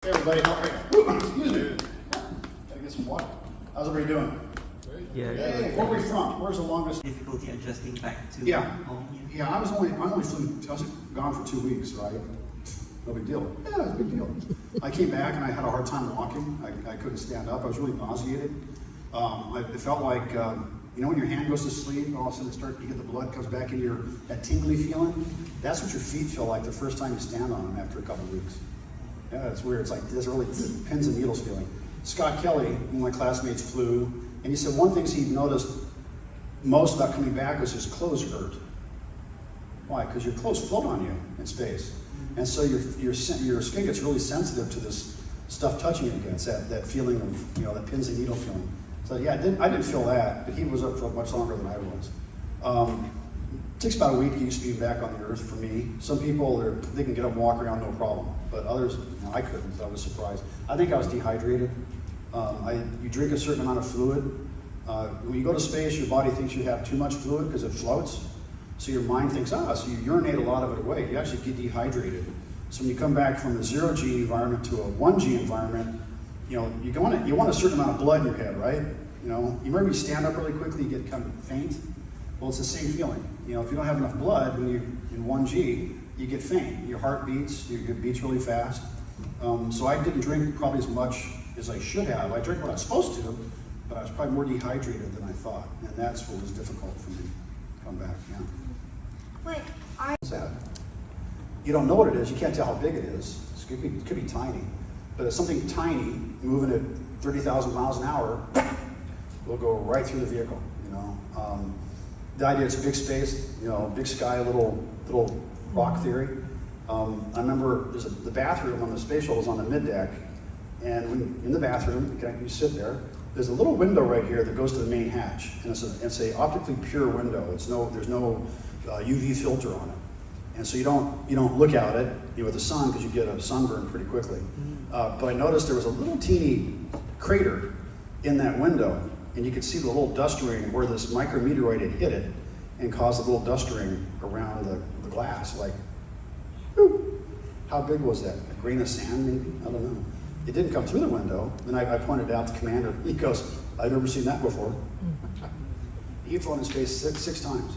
Hey everybody, how are you? Excuse me. Gotta get some water. How's everybody doing? Yeah. Hey, where are we from? Where's the longest? Difficulty adjusting back to home. Yeah, I was gone for 2 weeks, right? No big deal. Yeah, it's a big deal. I came back and I had a hard time walking. I couldn't stand up. I was really nauseated. It felt like, you know when your hand goes to sleep, all of a sudden you get the blood comes back in that tingly feeling? That's what your feet feel like the first time you stand on them after a couple of weeks. Yeah, it's weird. It's like this really pins and needles feeling. Scott Kelly, one of my classmates, flew, and he said one thing he noticed most about coming back was his clothes hurt. Why? Because your clothes float on you in space, and so your skin gets really sensitive to this stuff touching it again. It's that feeling of that pins and needle feeling. So yeah, I didn't feel that, but he was up for much longer than I was. It takes about a week to used to be back on the Earth for me. Some people, they can get up and walk around no problem, but others, I couldn't, so I was surprised. I think I was dehydrated. You drink a certain amount of fluid. When you go to space, your body thinks you have too much fluid because it floats. So your mind thinks, so you urinate a lot of it away. You actually get dehydrated. So when you come back from a 0G environment to a 1G environment, you want a certain amount of blood in your head, right? You remember you stand up really quickly, you get kind of faint? Well, it's the same feeling. If you don't have enough blood when you're in 1G, you get faint. Your heart beats, it beats really fast. So I didn't drink probably as much as I should have. I drank what I was supposed to, but I was probably more dehydrated than I thought. And that's what was difficult for me to come back, yeah. What's that? You don't know what it is, you can't tell how big it is. It could be tiny. But it's something tiny, moving at 30,000 miles an hour, will go right through the vehicle, The idea is big space, big sky, little rock theory. I remember the bathroom on the space shuttle was on the mid-deck, and in the bathroom, you sit there, there's a little window right here that goes to the main hatch, and it's a optically pure window. There's no UV filter on it. And so you don't look out it with the sun because you get a sunburn pretty quickly. But I noticed there was a little teeny crater in that window, and you could see the little dust ring where this micrometeorite had hit it and caused a little dust ring around the glass. Like, whew, how big was that? A grain of sand, maybe? I don't know. It didn't come through the window. Then I pointed out to the commander. He goes, I've never seen that before. He'd flown in space six times.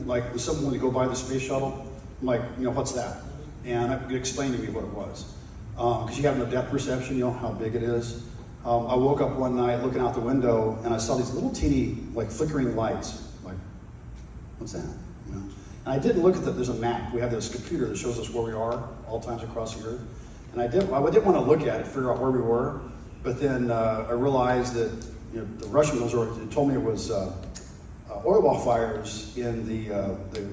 Like, when someone would go by the space shuttle, I'm like, what's that? And it explained to me what it was. Because you have no depth perception, how big it is. I woke up one night looking out the window and I saw these little teeny, flickering lights. Like, what's that? And I didn't look at there's a map. We have this computer that shows us where we are all times across the Earth. And I didn't want to look at it, figure out where we were. But then I realized that the Russian military told me it was oil well fires in the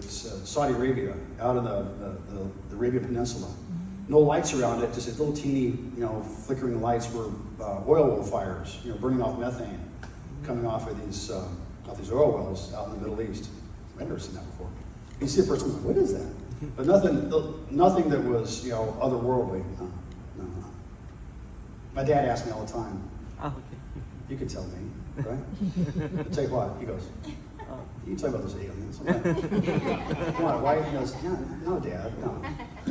Saudi Arabia, out in the Arabian Peninsula. No lights around it, just these little teeny, flickering lights were oil well fires, burning off methane, coming off of these oil wells out in the Middle East. I've never seen that before. You see it first, I'm like, what is that? But nothing that was, otherworldly. No. My dad asked me all the time. Oh, okay. You can tell me, right? I'll tell you what, he goes, you can tell me about those aliens. Come on, why? He goes, no, Dad, no.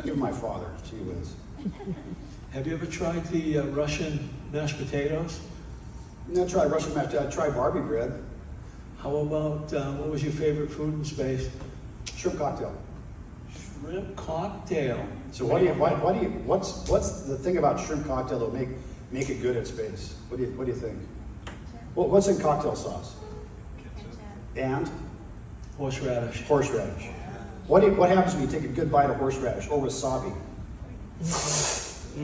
Give my father, gee whiz. Have you ever tried the Russian mashed potatoes? No, I tried Russian mashed potatoes. I tried Barbie bread. How about, what was your favorite food in space? Shrimp cocktail. Shrimp cocktail. So what's the thing about shrimp cocktail that will make it good at space? What do you think? Well, what's in cocktail sauce? And? Horseradish. Horseradish. What happens when you take a good bite of horseradish or wasabi?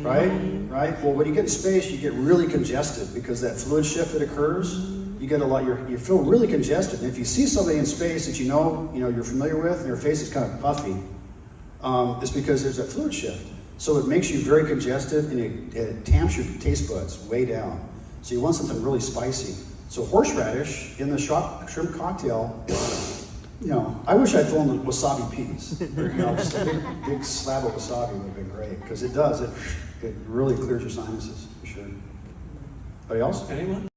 Right? Well, when you get in space, you get really congested because that fluid shift that occurs, you get you feel really congested. And if you see somebody in space that you're familiar with, and their face is kind of puffy, it's because there's that fluid shift. So it makes you very congested and it tamps your taste buds way down. So you want something really spicy. So horseradish in the shrimp cocktail, I wish I'd thrown the wasabi peas. Just a big slab of wasabi would have been great, because it does. It really clears your sinuses, for sure. Anybody else? Anyone?